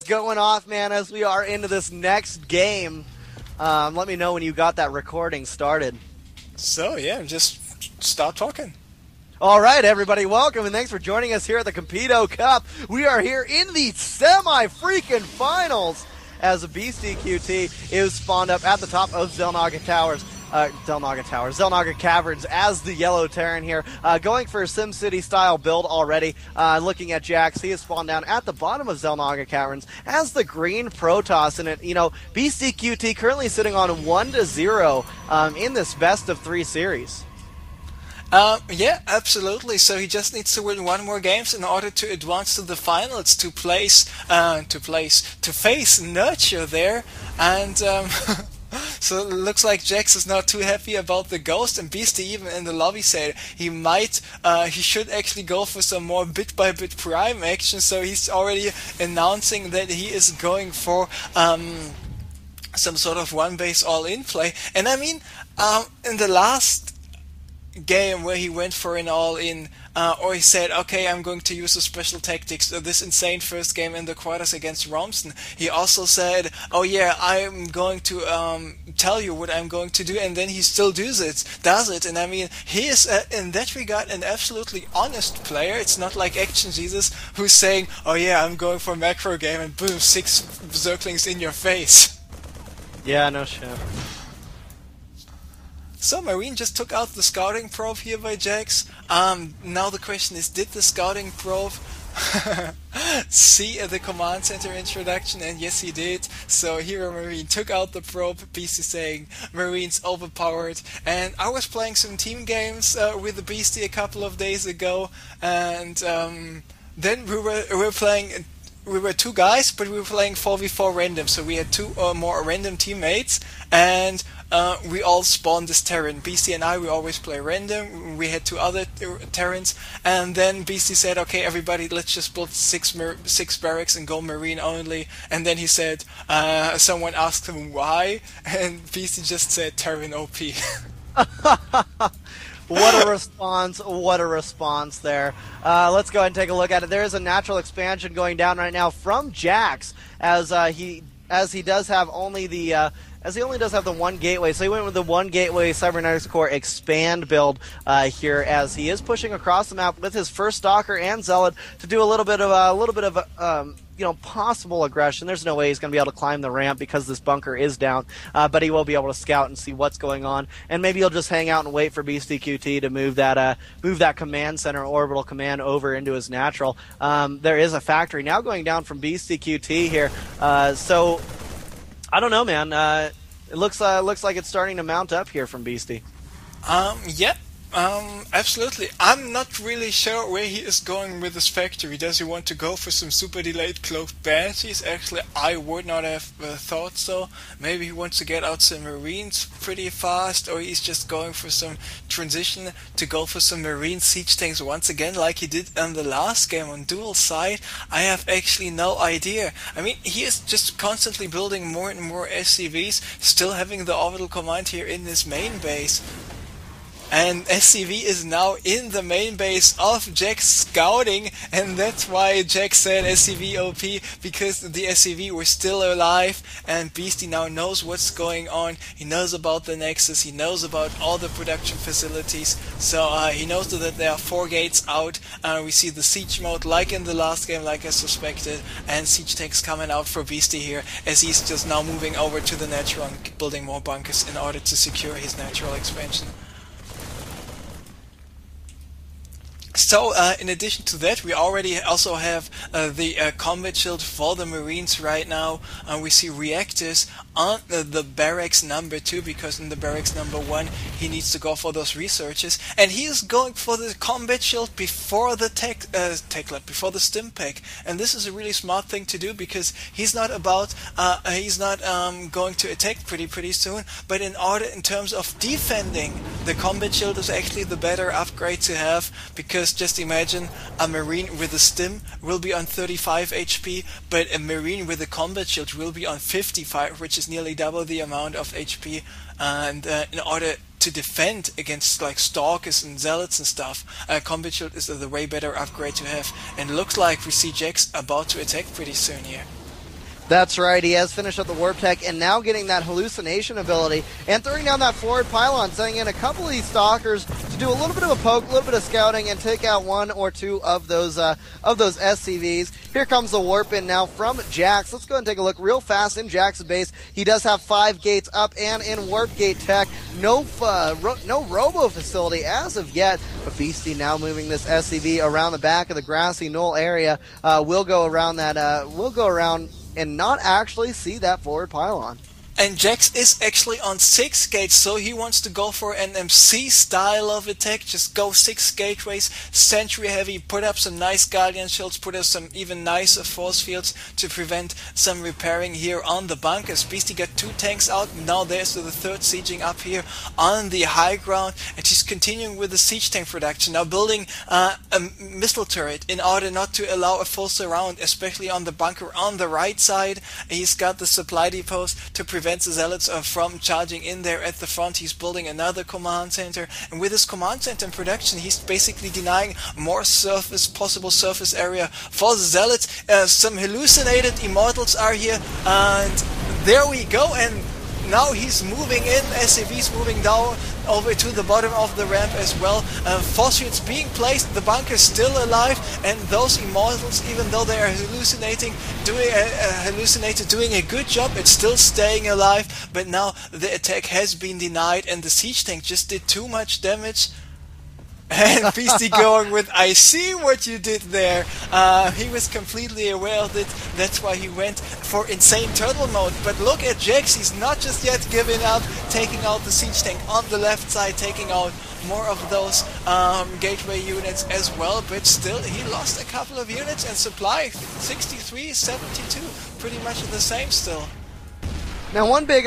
going off, man, as we are into this next game. Let me know when you got that recording started. So, yeah, just start talking. All right, everybody, welcome, and thanks for joining us here at the Competo Cup. We are here in the semi-freaking finals as a Beastyqt is spawned up at the top of Xel'Naga Caverns as the yellow Terran here, going for a SimCity style build already. Looking at JaXx, he is spawned down at the bottom of Xel'Naga Caverns as the green Protoss, and Beastyqt currently sitting on 1-0 in this best of 3 series. Yeah, absolutely. So he just needs to win one more games in order to advance to the finals, to face Nurture there, and so it looks like JaXx is not too happy about the Ghost, and Beasty even in the lobby said he should actually go for some more bit-by-bit prime action, so he's already announcing that he is going for some sort of one-base all-in play. And I mean, in the last game where he went for an all-in, or he said, okay, I'm going to use the special tactics, this insane first game in the quarters against Romston, he also said, oh yeah, I'm going to tell you what I'm going to do, and then he still does it, and I mean, he is in that regard an absolutely honest player. It's not like Action Jesus who's saying, oh yeah, I'm going for a macro game, and boom, 6 Zerglings in your face. Yeah, no shit. So Marine just took out the scouting probe here by JaXx. Now the question is, did the scouting probe see the command center introduction? And yes, he did. So here Marine took out the probe, Beasty saying Marine's overpowered. And I was playing some team games with the Beasty a couple of days ago, and then we were playing. We were 2 guys, but we were playing 4v4 random, so we had 2 or more random teammates, and we all spawned this Terran. Beasty and I, we always play random. We had 2 other Terrans, and then Beasty said, okay, everybody, let's just build 6 barracks and go Marine only. And then he said, someone asked him why, and Beasty just said, Terran OP. What a response there. Let's go ahead and take a look at it. There is a natural expansion going down right now from JaXx, as he does have only the one gateway. So he went with the 1 gateway Cybernetics Core expand build here, as he is pushing across the map with his first Stalker and Zealot to do a little bit of possible aggression. There's no way he's going to be able to climb the ramp because this bunker is down, but he will be able to scout and see what's going on, and maybe he'll just hang out and wait for Beastyqt to move that command center orbital command over into his natural. There is a factory now going down from Beastyqt here, so I don't know, man. It looks like it's starting to mount up here from Beasty. Yeah. Absolutely. I'm not really sure where he is going with his factory. Does he want to go for some super delayed cloaked banshees? Actually, I would not have thought so. Maybe he wants to get out some Marines pretty fast, or he's just going for some transition to go for some Marine siege tanks once again, like he did in the last game on dual side. I have actually no idea. I mean, he is just constantly building more and more SCVs, still having the orbital command here in his main base. And SCV is now in the main base of JaXx scouting, and that's why JaXx said SCV OP, because the SCV were still alive, and Beasty now knows what's going on. He knows about the Nexus, he knows about all the production facilities, so he knows that there are 4 gates out. We see the siege mode like in the last game, like I suspected, and siege tanks coming out for Beasty here, as he's just now moving over to the natural and building more bunkers in order to secure his natural expansion. So, in addition to that, we already also have the combat shield for the Marines right now. We see reactors on the barracks number 2, because in the barracks number 1 he needs to go for those researches, and he is going for the combat shield before the before the stim pack. And this is a really smart thing to do, because he's not going to attack pretty soon, but in terms of defending, the combat shield is actually the better upgrade to have, because just imagine a Marine with a stim will be on 35 HP, but a Marine with a combat shield will be on 55, which is nearly double the amount of HP. And in order to defend against like Stalkers and Zealots and stuff, combat shield is the way better upgrade to have. And looks like we see JaXx about to attack pretty soon here. That's right, he has finished up the Warp Tech and now getting that hallucination ability and throwing down that forward pylon, sending in a couple of these stalkers to do a little bit of a poke, a little bit of scouting, and take out one or two of those SCVs. Here comes the warp in now from JaXx. Let's go ahead and take a look real fast in JaXx's base. He does have 5 gates up and in Warp Gate tech. No Robo facility as of yet, but Beasty now moving this SCV around the back of the grassy knoll area. We'll go around and not actually see that forward pylon. And JaXx is actually on 6 gates, so he wants to go for an MC style of attack. Just go 6 gateways, sentry heavy, put up some nice Guardian shields, put up some even nicer force fields to prevent some repairing here on the bunkers. Beasty got 2 tanks out, now there's the 3rd sieging up here on the high ground, and he's continuing with the siege tank production. Now building a missile turret in order not to allow a full surround, especially on the bunker on the right side. He's got the supply depots to prevent the zealots from charging in there at the front. He's building another command center, and with his command center in production, he's basically denying more possible surface area for the zealots. Some hallucinated immortals are here, and there we go. And now he's moving in, SCV's moving down over to the bottom of the ramp as well. Force fields being placed, the bunker's still alive, and those immortals, even though they are doing a good job, it's still staying alive. But now the attack has been denied, and the siege tank just did too much damage. And Beasty going with, I see what you did there. He was completely aware of it. That's why he went for insane turtle mode. But look at JaXx. He's not just yet giving up, taking out the siege tank on the left side, taking out more of those gateway units as well. But still, he lost a couple of units, and supply 63, 72, pretty much the same still. Now, one big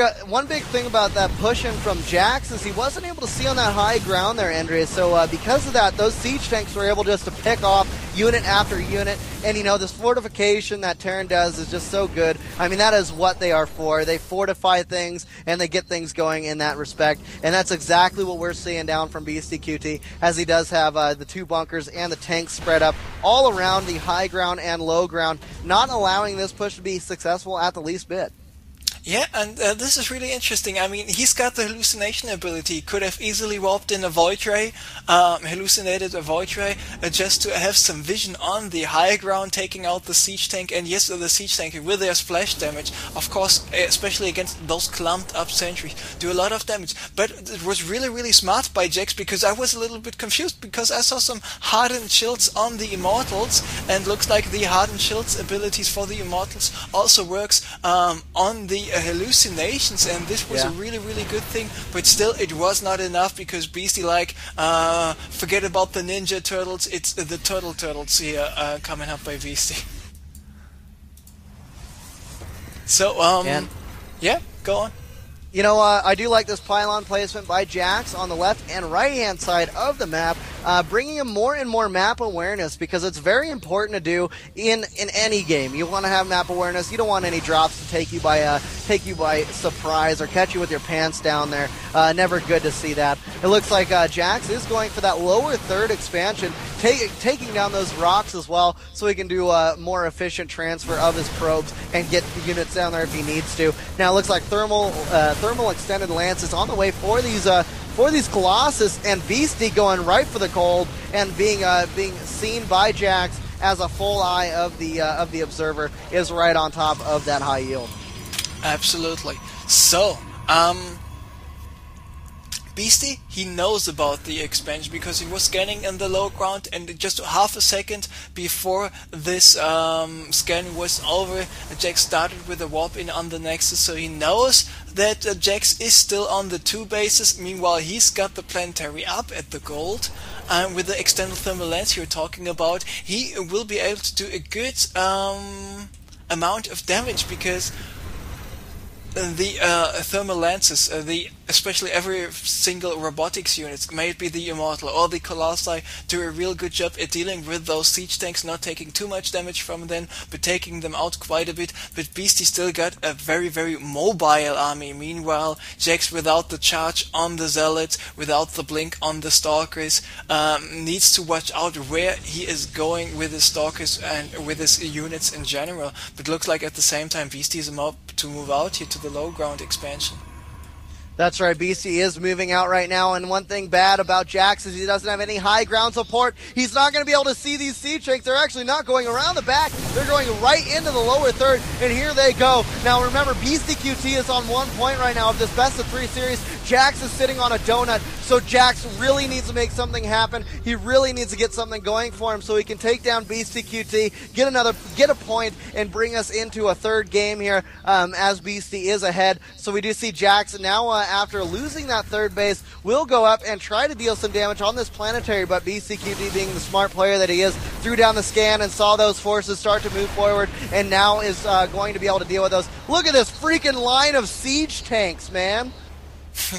thing about that push in from JaXx is he wasn't able to see on that high ground there, Andreas. So because of that, those siege tanks were able just to pick off unit after unit. And, you know, this fortification that Terran does is just so good. I mean, that is what they are for. They fortify things, and they get things going in that respect. And that's exactly what we're seeing down from Beastyqt, as he does have the 2 bunkers and the tanks spread up all around the high ground and low ground, not allowing this push to be successful at the least bit. Yeah, and this is really interesting. I mean, he's got the hallucination ability. He could have easily warped in a void ray, hallucinated a void ray, just to have some vision on the high ground, taking out the siege tank. And yes, the siege tank with their splash damage, of course, especially against those clumped up sentries, do a lot of damage. But it was really, really smart by JaXx, because I was a little bit confused, because I saw some hardened shields on the immortals, and looks like the hardened shields abilities for the immortals also works on the hallucinations, and this was a really, really good thing. But still, it was not enough, because Beasty forget about the ninja turtles, it's the turtles here coming up by Beasty. So yeah, go on. You know, I do like this pylon placement by JaXx on the left and right-hand side of the map, bringing him more and more map awareness, because it's very important to do in any game. You want to have map awareness. You don't want any drops to take you by surprise or catch you with your pants down there. Never good to see that. It looks like JaXx is going for that lower 3rd expansion, taking down those rocks as well, so he can do a more efficient transfer of his probes and get the units down there if he needs to. Now it looks like thermal extended lances on the way for these Colossus, and Beasty going right for the cold and being seen by JaXx as a full eye of the observer is right on top of that high yield. Absolutely. So, Beasty, he knows about the expansion, because he was scanning in the low ground, and just half a second before this scan was over, JaXx started with a warp in on the Nexus, so he knows that JaXx is still on the 2 bases. Meanwhile, he's got the planetary up at the gold. With the extended thermal lens you're talking about, he will be able to do a good amount of damage, because the thermal lances, the especially every single robotics unit, may it be the Immortal or the Colossi, do a real good job at dealing with those siege tanks, not taking too much damage from them, but taking them out quite a bit. But Beasty still got a very, very mobile army. Meanwhile, JaXx, without the charge on the Zealots, without the blink on the Stalkers, needs to watch out where he is going with his Stalkers and with his units in general. But looks like at the same time Beasty is about to move out here to the low ground expansion. That's right, Beasty is moving out right now, and one thing bad about JaXx is he doesn't have any high ground support. He's not going to be able to see these siege tanks. They're actually not going around the back. They're going right into the lower third, and here they go. Now remember, Beastyqt is on 1 point right now of this best of 3 series. JaXx is sitting on a donut, so JaXx really needs to make something happen. He really needs to get something going for him so he can take down Beastyqt, get a point, and bring us into a third game here as Beasty is ahead. So we do see JaXx now, after losing that third base, will go up and try to deal some damage on this planetary, but Beastyqt, being the smart player that he is, threw down the scan and saw those forces start to move forward, and now is going to be able to deal with those. Look at this freaking line of siege tanks, man.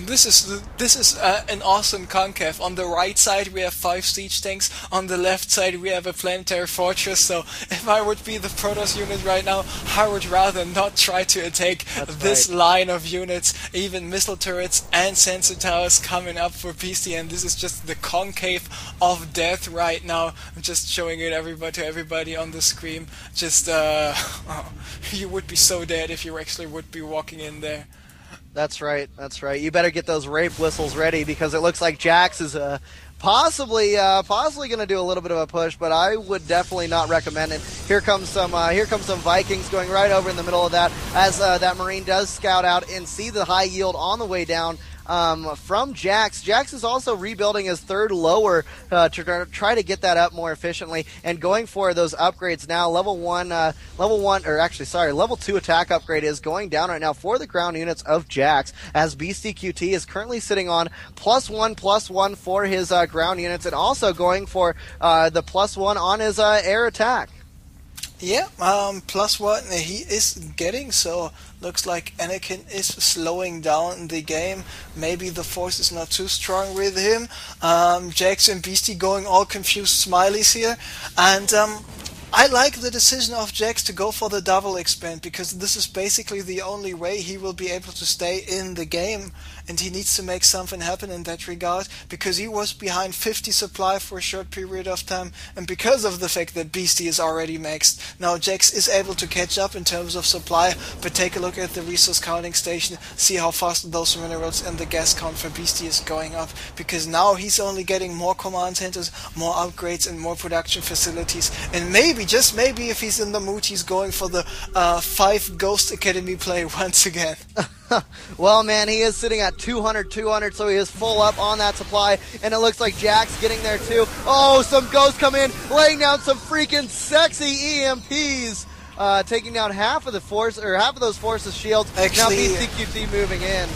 This is an awesome concave. On the right side we have 5 siege tanks, on the left side we have a planetary fortress, so if I would be the Protoss unit right now, I would rather not try to attack this line of units. Even missile turrets and sensor towers coming up for Beasty, and this is just the concave of death right now. I'm just showing it to everybody on the screen. Just you would be so dead if you actually would be walking in there. That's right. That's right. You better get those rape whistles ready, because it looks like JaXx is possibly going to do a little bit of a push, but I would definitely not recommend it. Here comes some Vikings going right over in the middle of that, as that Marine does scout out and see the high yield on the way down. From JaXx. JaXx is also rebuilding his third lower to try to get that up more efficiently, and going for those upgrades now. Level 2 attack upgrade is going down right now for the ground units of JaXx, as Beastyqt is currently sitting on +1/+1 for his ground units, and also going for the +1 on his air attack. Yeah, +1 he is getting, so looks like Anakin is slowing down the game. Maybe the force is not too strong with him. JaXx and Beasty going all confused smileys here, and I like the decision of JaXx to go for the double expand, because this is basically the only way he will be able to stay in the game, and he needs to make something happen in that regard, because he was behind 50 supply for a short period of time, and because of the fact that Beasty is already maxed, now JaXx is able to catch up in terms of supply. But take a look at the resource counting station, see how fast those minerals and the gas count for Beasty is going up, because now he's only getting more command centers, more upgrades, and more production facilities, and maybe, just maybe, if he's in the mood, he's going for the 5 Ghost Academy play once again. Well, man, he is sitting at 200, so he is full up on that supply, and it looks like JaXx getting there too. Oh, some ghosts come in, laying down some freaking sexy EMPs, taking down half of those forces' shields. Actually, now Beastyqt moving in.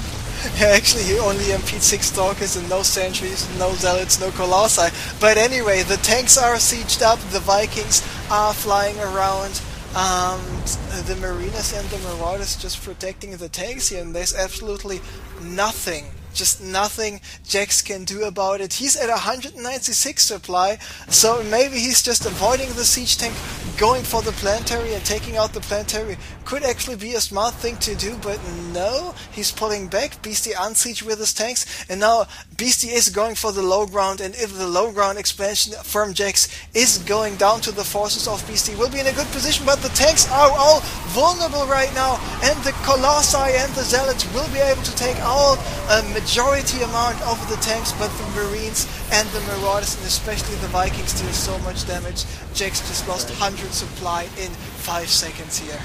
Actually, he only MP'd 6 Stalkers and no Sentries, no Zealots, no Colossi. But anyway, the tanks are sieged up, the Vikings are flying around, the Marinas and the Marauders just protecting the tanks here, and there's absolutely nothing, just nothing JaXx can do about it. He's at 196 supply, so maybe he's just avoiding the siege tank, going for the planetary and taking out the planetary. Could actually be a smart thing to do, but no, he's pulling back. Beasty unsiege with his tanks, and now Beasty is going for the low ground, and if the low ground expansion from JaXx is going down to the forces of Beasty, will be in a good position, but the tanks are all vulnerable right now, and the Colossi and the Zealots will be able to take out a majority amount of the tanks, but the Marines and the Marauders, and especially the Vikings, deal so much damage. JaXx just lost 100 supply in 5 seconds here.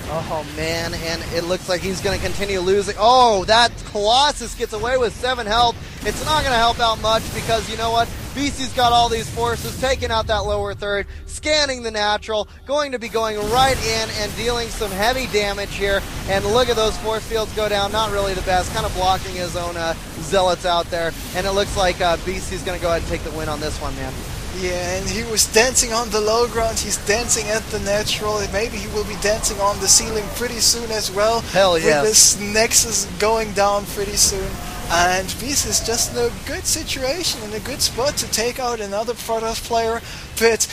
Oh, man, and it looks like he's going to continue losing. Oh, that Colossus gets away with 7 health. It's not going to help out much, because you know what? Beasty's got all these forces, taking out that lower third, scanning the natural, going to be going right in and dealing some heavy damage here. And look at those force fields go down. Not really the best, kind of blocking his own Zealots out there. And it looks like Beasty's going to go ahead and take the win on this one, man. Yeah, and he was dancing on the low ground, he's dancing at the natural, and maybe he will be dancing on the ceiling pretty soon as well. Hell yes. With this Nexus going down pretty soon. And Beast is just in a good situation, in a good spot to take out another Protoss player, but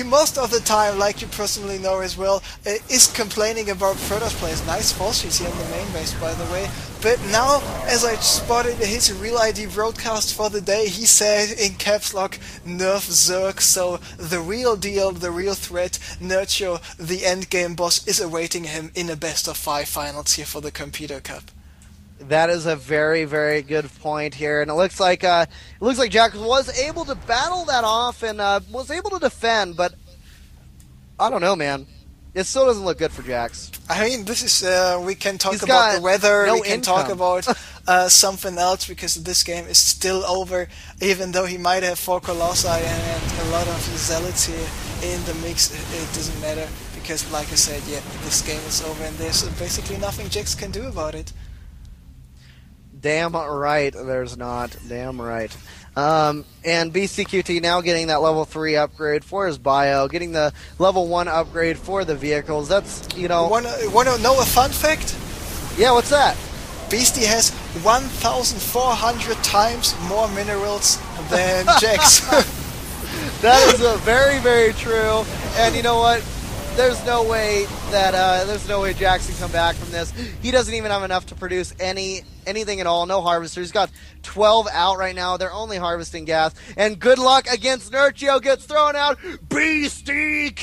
most of the time, like you personally know as well, is complaining about Protoss players. Nice fall sheets here in the main base, by the way. But now, as I spotted his Real ID broadcast for the day, he said in caps lock, nerf Zerg, so the real deal, the real threat, Nurture, the endgame boss, is awaiting him in a best of 5 finals here for the Competo Cup. That is a very, very good point here, and it looks like JaXx was able to battle that off and was able to defend, but I don't know, man. It still doesn't look good for JaXx. I mean, this is we can talk about the weather. We can talk about something else because this game is still over, even though he might have 4 Colossi and a lot of Zealots here in the mix. It doesn't matter because, like I said, yeah, this game is over, and there's basically nothing JaXx can do about it. Damn right, there's not. Damn right. And Beastyqt now getting that level 3 upgrade for his bio, getting the level 1 upgrade for the vehicles. That's, you know... Wanna know a fun fact? Yeah, what's that? Beastie has 1,400 times more minerals than JaXx. That is very, very true. And you know what? There's no way that JaXx can come back from this. He doesn't even have enough to produce anything at all. No harvester. He's got 12 out right now. They're only harvesting gas. And good luck against Nurture gets thrown out. Beastyqt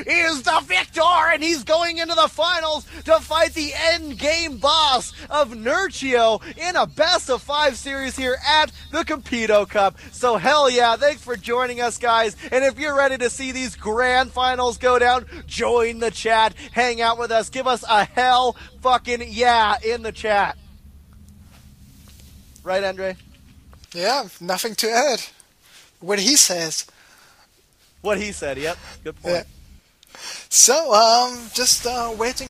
is the victor, and he's going into the finals to fight the end game boss of Nurture in a best of 5 series here at the Competo Cup. So hell yeah, thanks for joining us, guys. And if you're ready to see these grand finals go down, join the chat, hang out with us, give us a hell fucking yeah in the chat. Right, Andre? Yeah, nothing to add. What he says. What he said, yep. Good point. Yeah. So, just waiting